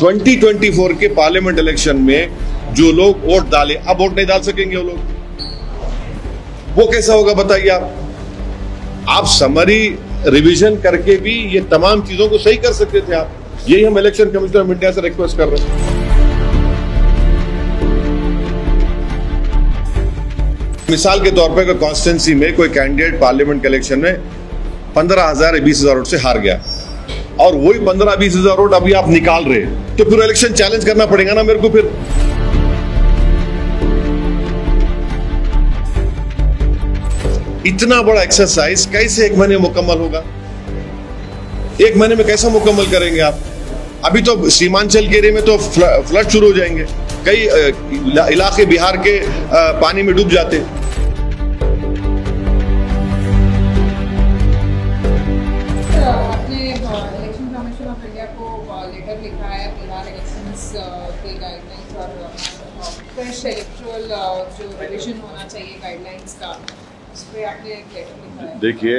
2024 के parliament election में जो लोग वोट डाले अब वोट नहीं डाल सकेंगे वो लोग, वो कैसा होगा बताइए आप समरी रिवीजन करके भी ये तमाम चीजों को सही कर सकते थे आप। यही हम इलेक्शन कमीशन ऑफ इंडिया से रिक्वेस्ट कर रहे हैं। मिसाल के तौर पर कॉन्स्टिट्यूंसी में कोई कैंडिडेट पार्लियामेंट के इलेक्शन में 15,000 या 20,000 वोट से हार गया और वही 15-20,000 वोट अभी आप निकाल रहे हैं, तो फिर इलेक्शन चैलेंज करना पड़ेगा ना मेरे को। फिर इतना बड़ा एक्सरसाइज कैसे एक महीने में मुकम्मल होगा? एक महीने में कैसे मुकम्मल करेंगे आप? अभी तो सीमांचल के एरिया में तो फ्लड शुरू हो जाएंगे, कई इलाके बिहार के पानी में डूब जाते। लेटर लिखा है बिहार इलेक्शंस के गाइडलाइंस और फ्रेश इलेक्टोरल जो रिवीजन होना चाहिए गाइडलाइंस का, उस पर आपने एक लेटर लिखा है। देखिए,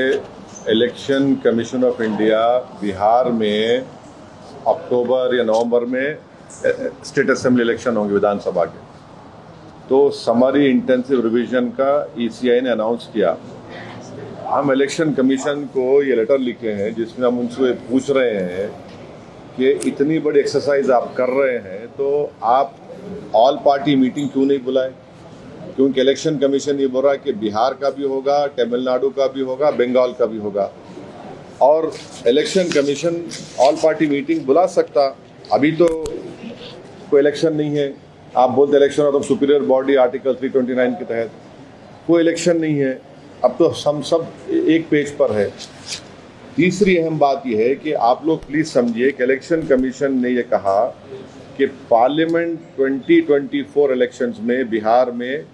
election commission of India Bihar में अक्टूबर या नवंबर में स्टेट असेंबली इलेक्शन होंगे विधानसभा के, तो समरी इंटेंसिव रिवीजन का ईसीआई ने अनाउंस किया। हम इलेक्शन कमीशन को ये लेटर लिखे हैं जिसमें हम उनसे पूछ रहे हैं कि इतनी बड़ी एक्सरसाइज आप कर रहे हैं तो आप ऑल पार्टी मीटिंग क्यों नहीं बुलाए? क्योंकि इलेक्शन कमीशन ये बोल रहा है कि बिहार का भी होगा, तमिलनाडु का भी होगा, बंगाल का भी होगा, और election commission all party meeting बुला सकता। अभी तो कोई इलेक्शन नहीं है, आप बोलते इलेक्शन और सुपीरियर बॉडी आर्टिकल 329 के तहत कोई इलेक्शन नहीं है, अब तो हम सब एक पेज पर है। तीसरी अहम बात यह है कि आप लोग प्लीज समझिए कि इलेक्शन कमीशन ने यह कहा कि पार्लियामेंट 2024 इलेक्शंस में बिहार में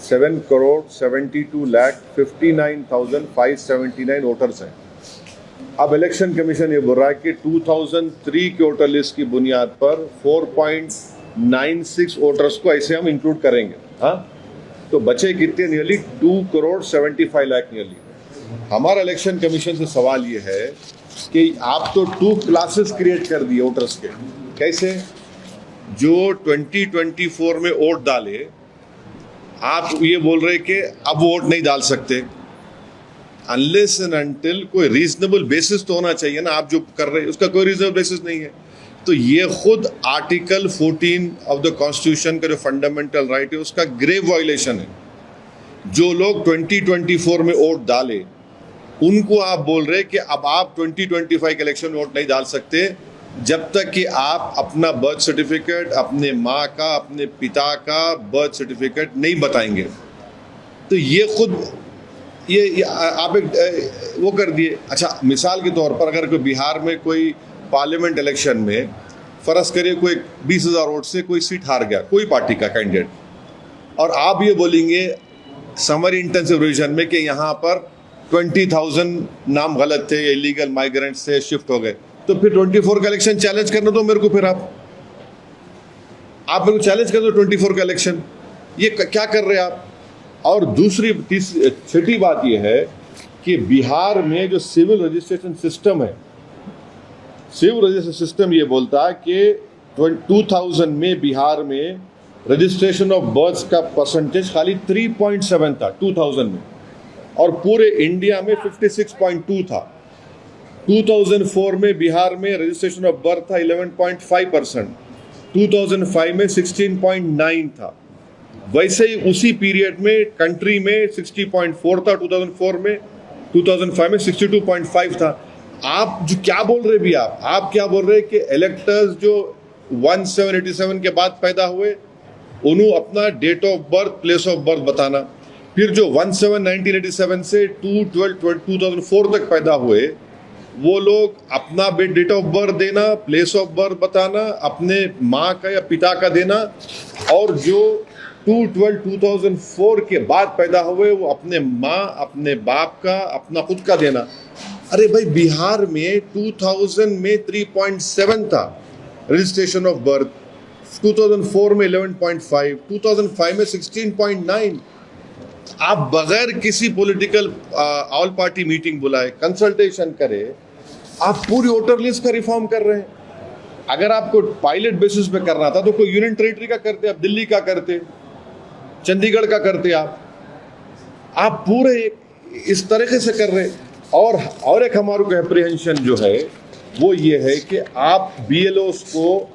7,72,59,579 वोटर्स हैं। अब इलेक्शन कमीशन ये बोल रहा है कि 2003 के वोटर लिस्ट की बुनियाद पर 4.96 वोटर्स को ऐसे हम इंक्लूड करेंगे। हाँ, तो बचे कितने? Nearly 2,75,00,000 nearly. हमारा इलेक्शन कमीशन से सवाल ये है कि आप तो 2 क्लासेस क्रिएट कर दिए वोटर्स के। कैसे? जो 2024 में वोट डाले, आप ये बोल रहे कि अब वोट नहीं डाल सकते अनलेस एंड अनटिल कोई रीजनेबल बेसिस तो होना चाहिए ना। आप जो कर रहे हैं उसका कोई रीजनेबल बेसिस नहीं है, तो ये खुद आर्टिकल 14 ऑफ द कॉन्स्टिट्यूशन का जो फंडामेंटल राइट है उसका ग्रेव वायलेशन है। जो लोग 2024 में वोट डाले उनको आप बोल रहे कि अब आप 2025 के इलेक्शन में वोट नहीं डाल सकते जब तक कि आप अपना बर्थ सर्टिफिकेट, अपने माँ का, अपने पिता का बर्थ सर्टिफिकेट नहीं बताएंगे। तो ये खुद ये आप एक वो कर दिए। अच्छा, मिसाल के तौर पर अगर कोई बिहार में कोई पार्लियामेंट इलेक्शन में फर्ज करिए कोई 20,000 वोट से कोई सीट हार गया, कोई पार्टी का कैंडिडेट, और आप ये बोलेंगे समरी इंटेंसिव रिवीजन में कि यहाँ पर 20,000 नाम गलत थे, इलीगल माइग्रेंट से शिफ्ट हो गए, तो फिर 24 का इलेक्शन चैलेंज करना दो मेरे को। फिर आप मेरे को चैलेंज कर दो 24 का इलेक्शन। ये क्या कर रहे हैं आप? और छठी बात यह है कि बिहार में जो सिविल रजिस्ट्रेशन सिस्टम है, सिविल रजिस्ट्रेशन सिस्टम ये बोलता है कि 2000 में बिहार में रजिस्ट्रेशन ऑफ बर्थ का परसेंटेज खाली 3.7 था 2000 में, और पूरे इंडिया में 56.2 था। 2004 में बिहार में रजिस्ट्रेशन ऑफ बर्थ था 11.5%, 2005 में 16.9 था। वैसे ही उसी पीरियड में कंट्री में 60.4 था 2004 में, 2005 में 62.5 था। आप जो क्या बोल रहे भी आप क्या बोल रहे कि इलेक्टर्स जो 1787 के बाद पैदा हुए उन्होंने अपना date of birth, place of birth बताना, फिर जो 1987 से 2/12/2004 तक पैदा हुए वो लोग अपना डेट ऑफ बर्थ देना, प्लेस ऑफ बर्थ बताना, अपने माँ का या पिता का देना, और जो 2/12/2004 के बाद पैदा हुए वो अपने माँ, अपने बाप का, अपना खुद का देना। अरे भाई, बिहार में 2000 में 3.7 था रजिस्ट्रेशन ऑफ बर्थ, 2004 में 11.5, 2005 में 16.9। आप बगैर किसी पॉलिटिकल ऑल पार्टी मीटिंग बुलाए, कंसल्टेशन करे, आप पूरी वोटर लिस्ट का रिफॉर्म कर रहे हैं। अगर आपको पायलट बेसिस पे करना था तो कोई यूनियन टेरिटरी का करते, आप दिल्ली का करते, चंडीगढ़ का करते, आप पूरे इस तरीके से कर रहे। और एक हमारे को एप्रीहेंशन जो है वो ये है कि आप बीएलओस को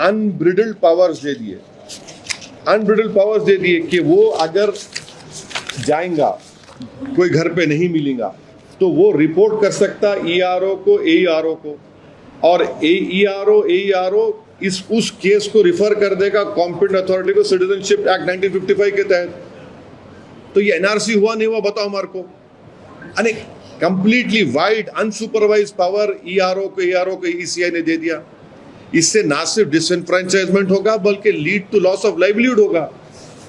अनब्रिडल्ड पावर्स दे दिए, कि वो अगर जाएगा कोई घर पे नहीं मिलेगा तो वो रिपोर्ट कर सकता ईआरओ को, एईआरओ को, और एईआरओ उस केस को रिफर कर देगा कॉम्पिटेंट अथॉरिटी को सिटीजनशिप एक्ट 1955 के तहत। तो ये एनआरसी हुआ नहीं हुआ बताओ हमारे को? यानी completely wide unsupervised power ERO को ईसीआई ने दे दिया। इससे ना सिर्फ डिसएनफ्रेंचाइजमेंट होगा बल्कि lead to loss of livelihood होगा।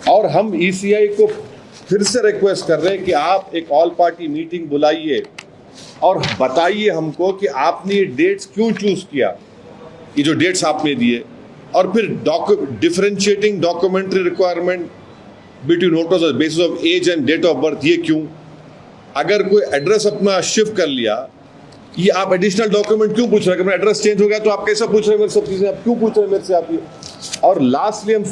और हम ईसीआई को फिर से रिक्वेस्ट कर रहे हैं कि आप एक ऑल पार्टी मीटिंग बुलाइए और बताइए हमको कि आपने ये डेट्स क्यों चूज किया, ये जो डेट्स आपने दिए, और फिर differentiating documentary requirement between voters on basis of age and date of birth, ये क्यों? अगर कोई एड्रेस अपना शिफ्ट कर लिया, ये आप एडिशनल डॉक्यूमेंट क्यों पूछ रहे हैं? एड्रेस चेंज हो गया तो आप कैसे पूछ रहे हैं मेरे सब चीजें, आप क्यों पूछ रहे हैं मेरे से आप ये? और लास्टली हम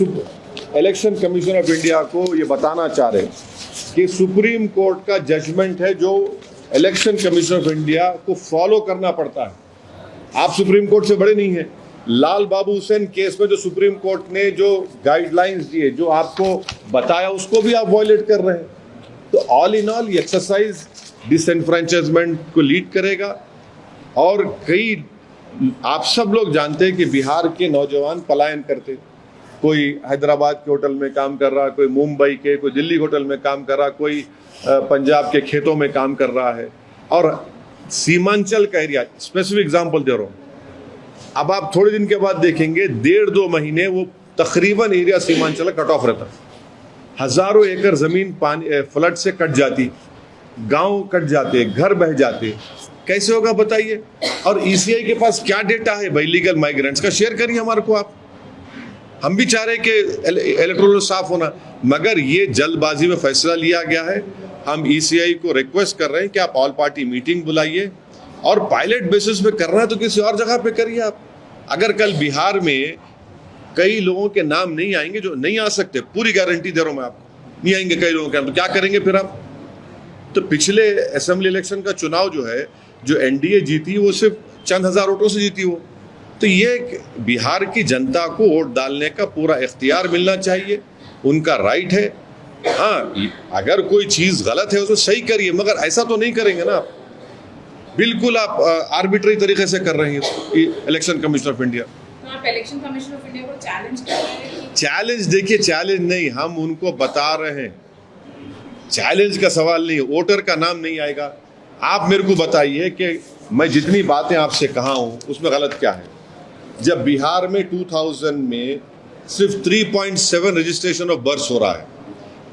इलेक्शन कमीशन ऑफ इंडिया को ये बताना चाह रहे हैं कि सुप्रीम कोर्ट का जजमेंट है जो इलेक्शन कमीशन ऑफ इंडिया को फॉलो करना पड़ता है। आप सुप्रीम कोर्ट से बड़े नहीं हैं। लाल बाबू हुसैन केस में जो सुप्रीम कोर्ट ने जो गाइडलाइंस दिए, जो आपको बताया, उसको भी आप वायलेट कर रहे हैं। तो ऑल इन ऑल ये एक्सरसाइज डिसएनफ्रेंचाइजमेंट को लीड करेगा। और कई आप सब लोग जानते हैं कि बिहार के नौजवान पलायन करते, कोई हैदराबाद के होटल में काम कर रहा, कोई मुंबई के, कोई दिल्ली होटल में काम कर रहा, कोई पंजाब के खेतों में काम कर रहा है। और सीमांचल का एरिया, स्पेसिफिक एग्जांपल दे रहा हूँ, अब आप थोड़े दिन के बाद देखेंगे 1.5-2 महीने वो तकरीबन एरिया सीमांचल कट ऑफ रहता, हजारों एकड़ जमीन पानी फ्लड से कट जाती, गांव कट जाते, घर बह जाते। कैसे होगा बताइए? और ईसीआई के पास क्या डेटा है भाई लीगल माइग्रेंट्स का? शेयर करिए हमारे को आप। हम भी चाह रहे कि इलेक्टोरल साफ होना, मगर ये जल्दबाजी में फैसला लिया गया है। हम ईसीआई को रिक्वेस्ट कर रहे हैं कि आप ऑल पार्टी मीटिंग बुलाइए, और पायलट बेसिस पे करना है तो किसी और जगह पे करिए आप। अगर कल बिहार में कई लोगों के नाम नहीं आएंगे, जो नहीं आ सकते, पूरी गारंटी दे रहा हूं मैं आपको, नहीं आएंगे कई लोगों के नाम, तो क्या करेंगे फिर आप? तो पिछले असेंबली इलेक्शन का चुनाव जो है, जो एनडीए जीती, वो सिर्फ चंद हजार वोटों से जीती वो। तो ये बिहार की जनता को वोट डालने का पूरा इख्तियार मिलना चाहिए, उनका राइट है। हाँ, अगर कोई चीज गलत है उसको सही करिए, मगर ऐसा तो नहीं करेंगे ना आप। बिल्कुल आप आर्बिट्री तरीके से कर रहे हैं इलेक्शन कमीशन ऑफ इंडिया। तो आप इलेक्शन कमीशन ऑफ इंडिया को चैलेंज कर रहे हैं? चैलेंज देखिए, चैलेंज नहीं, हम उनको बता रहे हैं, चैलेंज का सवाल नहीं, वोटर का नाम नहीं आएगा। आप मेरे को बताइए कि मैं जितनी बातें आपसे कहा हूं उसमें गलत क्या है? जब बिहार में 2000 में सिर्फ 3.7 रजिस्ट्रेशन ऑफ बर्थ हो रहा है,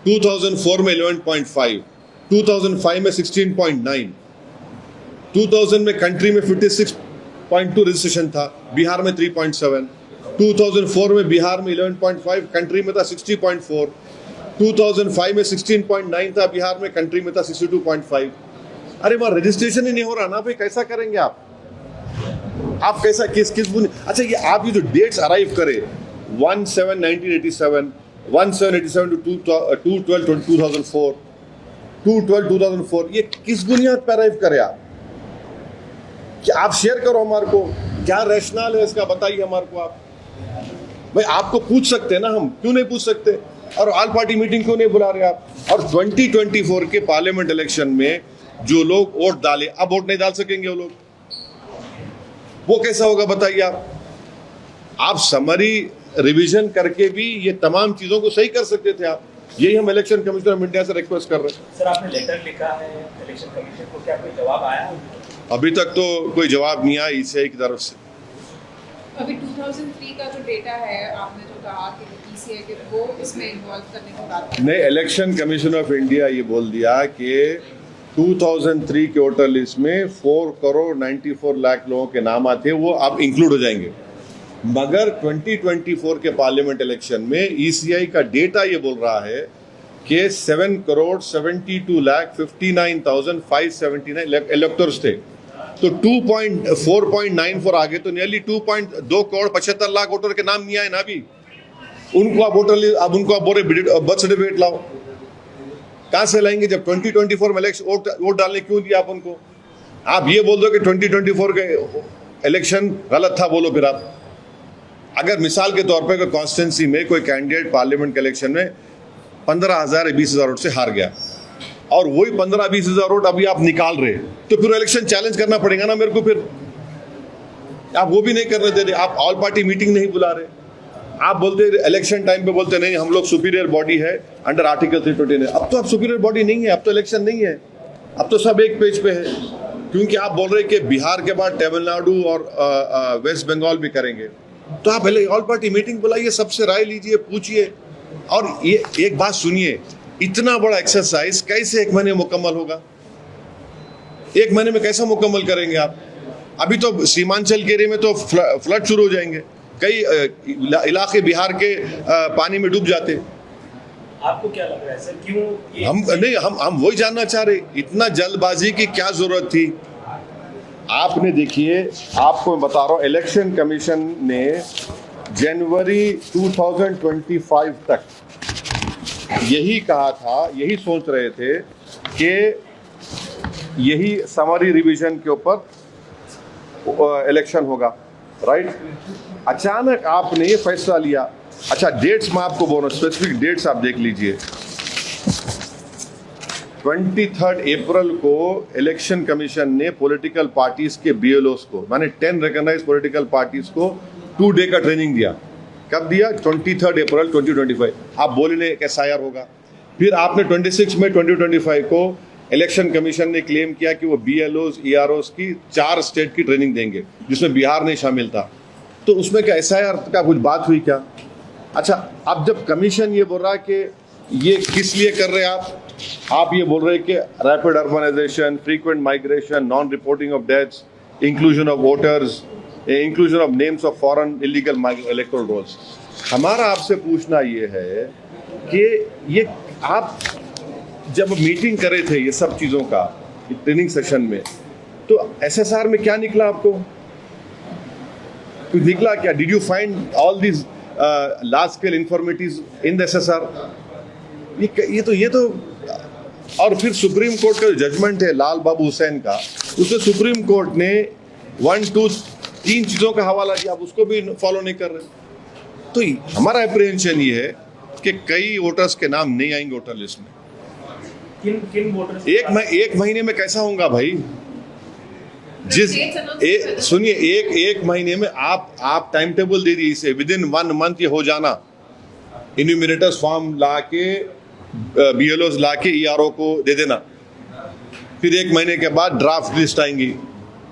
2004 में 11.5, 2005 में 16.9, 2000 में कंट्री में 56.2 रजिस्ट्रेशन था, बिहार में 3.7, 2004 में बिहार में 11.5, कंट्री में था 60.4, 2005 में 16.9 था, बिहार में, कंट्री में था 62.5। अरे वहां रजिस्ट्रेशन ही नहीं हो रहा ना भाई, कैसा करेंगे आप कैसा किस अच्छा, ये आप ये जो डेट्स अराइव करे 1/7/1987, 1/7/87 to 2/12/2004, 2/12/2004, ये किस बुनियाद पर अराइव करे आप? क्या आप शेयर करो हमारे को, क्या रैशनल है इसका, बताइए हमारे को आप। भाई आपको पूछ सकते हैं ना, हम क्यों नहीं पूछ सकते? और ऑल पार्टी मीटिंग क्यों नहीं बुला रहे आप? और 2024 के पार्लियामेंट इलेक्शन में जो लोग वोट डाले, अब वोट नहीं डाल सकेंगे वो लोग, वो कैसा होगा बताइए आप समरी रिवीजन करके भी ये तमाम चीजों को सही कर सकते थे आप। यही हम इलेक्शन कमीशन ऑफ इंडिया से रिक्वेस्ट कर रहे हैं। सर, आपने लेटर लिखा है इलेक्शन कमीशन को, क्या कोई जवाब आया? अभी तक तो कोई जवाब नहीं आया ईसीआई की तरफ से। अभी 2003 का जो डेटा है, आपने जो कहा कि ईसीआई के वो इसमें इन्वॉल्व करने की बात नहीं, इलेक्शन कमीशन ऑफ इंडिया ये बोल दिया कि 2003 के वोटर लिस्ट में 4,94,00,000 लोगों के नाम आते, वो अब इंक्लूड हो जाएंगे। मगर 2024 के पार्लियामेंट इलेक्शन में ईसीआई का डेटा ये बोल रहा है कि 7,72,59,579 इलेक्टर्स थे, तो 4.94 आ गए, तो नियरली 2 करोड़ 75 लाख वोटर के नाम नहीं आए ना अभी। उनको आप अब उनको आप बोल रहे बर्थ सर्टिफिकेट लाओ, कहां से लाएंगे जब 2024 में इलेक्शन वोट डालने क्यों दिया आप उनको? आप ये बोल दो कि 2024 के इलेक्शन गलत था, बोलो फिर आप। अगर मिसाल के तौर पे कोई कॉन्स्टिट्यूंसी में कोई कैंडिडेट पार्लियामेंट के इलेक्शन में 15,000 या 20,000 वोट से हार गया और वही 15-20 हजार वोट अभी आप निकाल रहे, तो फिर इलेक्शन चैलेंज करना पड़ेगा ना मेरे को। फिर आप वो भी नहीं करने दे रहे, आप ऑल पार्टी मीटिंग नहीं बुला रहे, आप बोलते इलेक्शन टाइम पे बोलते नहीं हम लोग सुपीरियर बॉडी है अंडर आर्टिकल 329। अब तो आप सुपीरियर बॉडी नहीं है, अब तो इलेक्शन नहीं है, अब तो सब एक पेज पे है, क्योंकि आप बोल रहे कि बिहार के बाद तमिलनाडु और वेस्ट बंगाल भी करेंगे। तो आप ऑल पार्टी मीटिंग बुलाइए, सबसे राय लीजिए, पूछिए। और ये एक बात सुनिए, इतना बड़ा एक्सरसाइज कैसे एक महीने मुकम्मल होगा? एक महीने में कैसा मुकम्मल करेंगे आप? अभी तो सीमांचल के एरिया में तो फ्लड शुरू हो जाएंगे, कई इलाके बिहार के पानी में डूब जाते। आपको क्या लग रहा है सर, क्यों हम वही जानना चाह रहे, इतना जल्दबाजी की क्या जरूरत थी? आपने देखिए, आपको मैं बता रहा हूं, इलेक्शन कमीशन ने जनवरी 2025 तक यही कहा था, यही सोच रहे थे कि यही समरी रिवीजन के ऊपर इलेक्शन होगा, राइट? अचानक आपने ये फैसला लिया। अच्छा, डेट्स मैं आपको बोल रहा हूं, स्पेसिफिक डेट्स आप देख लीजिए। 23 अप्रैल को इलेक्शन कमीशन ने पॉलिटिकल पार्टीज के BLOs को, माने 10 रिकॉग्नाइज्ड पॉलिटिकल पार्टीज को 2 डे का ट्रेनिंग दिया। कब दिया? 23 अप्रैल 2025। आप बोले SIR होगा। फिर आपने 26 मई 2025 को इलेक्शन कमीशन ने क्लेम किया कि वो BLOs EROs की 4 स्टेट की ट्रेनिंग देंगे, जिसमें बिहार नहीं शामिल था। तो उसमें क्या SIR का कुछ बात हुई क्या? अच्छा, अब जब कमीशन ये बोल रहा है कि ये किस लिए कर रहे हैं आप ये बोल रहे हैं कि rapid urbanization, frequent migration, non reporting of deaths, inclusion of voters, inclusion of names of foreign illegal electoral rolls. हमारा आपसे पूछना ये है कि ये आप जब मीटिंग करे थे ये सब चीज़ों का ट्रेनिंग सेशन में, तो SSR में क्या निकला आपको? कुछ निकला क्या? Did you find all this large scale informatives in the SSR? ये तो और फिर सुप्रीम कोर्ट का जो जजमेंट है लाल बाबू हुसैन का, उसमें सुप्रीम कोर्ट ने 1, 2, 3 चीज़ों का हवाला दिया, आप उसको भी फॉलो नहीं कर रहे। तो हमारा अप्रीहेंशन ये है कि कई वोटर्स के नाम नहीं आएंगे वोटर लिस्ट में। किन वोटर्स? एक महीने में कैसा होगा भाई? सुनिए, एक महीने में आप टाइम टेबल दे दीजिए, इसे विद इन 1 मंथ ये हो जाना। इन्यूमिनेटर्स फॉर्म ला के BLOs ला के ERO को दे देना, फिर 1 महीने के बाद ड्राफ्ट लिस्ट आएंगी,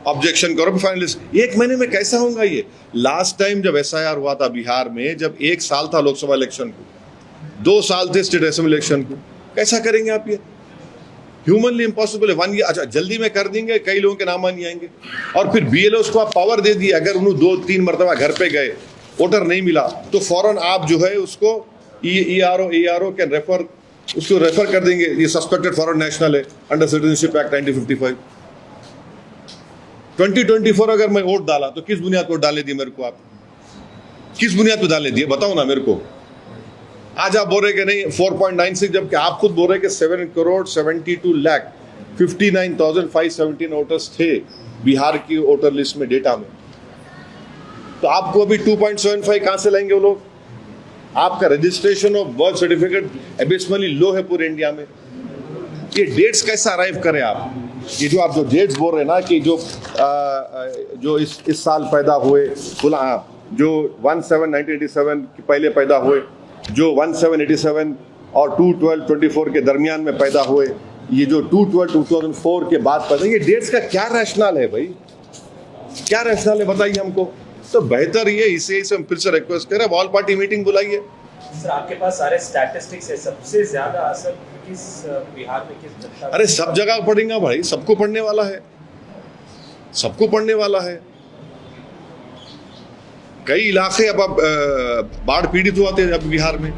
ऑब्जेक्शन करो, फाइनल लिस्ट। 1 महीने में कैसा होगा ये? लास्ट टाइम जब SIR हुआ था बिहार में, जब 1 साल था लोकसभा इलेक्शन को, 2 साल थे स्टेट असेंबली इलेक्शन को, कैसा करेंगे आप? ये ह्यूमनली इम्पॉसिबल है। 1 ईयर अच्छा जल्दी में कर देंगे, कई लोगों के नाम नहीं आएंगे। और फिर BLOs को आप पावर दे दिए, अगर उन्होंने 2-3 मरतबा घर पे गए, वोटर नहीं मिला, तो फौरन आप जो है उसको ERO कैन रेफर कर देंगे, ये सस्पेक्टेड फॉरेन नेशनल है अंडर सिटीजनशिप एक्ट 1955। 2024 अगर मैं वोट डाला तो किस बुनियाद पर डालने दिए मेरे को? आप किस बुनियाद पर डालने दिए, बताओ ना मेरे को। आज आप बोल रहे कि नहीं 4.96, जबकि आप खुद बोल रहे कि 7,72,59,517 वोटर्स थे बिहार की वोटर लिस्ट में, डेटा में। तो आपको अभी 2.75 कहां से लाएंगे वो लोग? आपका रजिस्ट्रेशन ऑफ बर्थ सर्टिफिकेट एबिसमली लो है पूरे इंडिया में। ये डेट्स कैसे अराइव करें आप? ये जो आप जो डेट्स बोल रहे हैं ना कि जो इस साल पैदा हुए, जो 1/7/1987 के पहले पैदा हुए, जो 1/7/87 और 2/12/24 के दरमियान में पैदा हुए, ये जो 2/12/2004 के बाद पैदा, ये डेट्स का क्या रैशनल है भाई? क्या रैशनल है बताइए हमको। तो बेहतर ये इसे हम फिर से रिक्वेस्ट करें, ऑल पार्टी मीटिंग बुलाइए। सर आपके पास सारे स्टैटिस्टिक्स है, सबसे ज्यादा असर किस बिहार में किस जनता? अरे सब जगह पड़ेगा भाई, सबको पढ़ने वाला है, सबको पढ़ने वाला है। कई इलाके अब बाढ़ पीड़ित हुए थे अब बिहार में,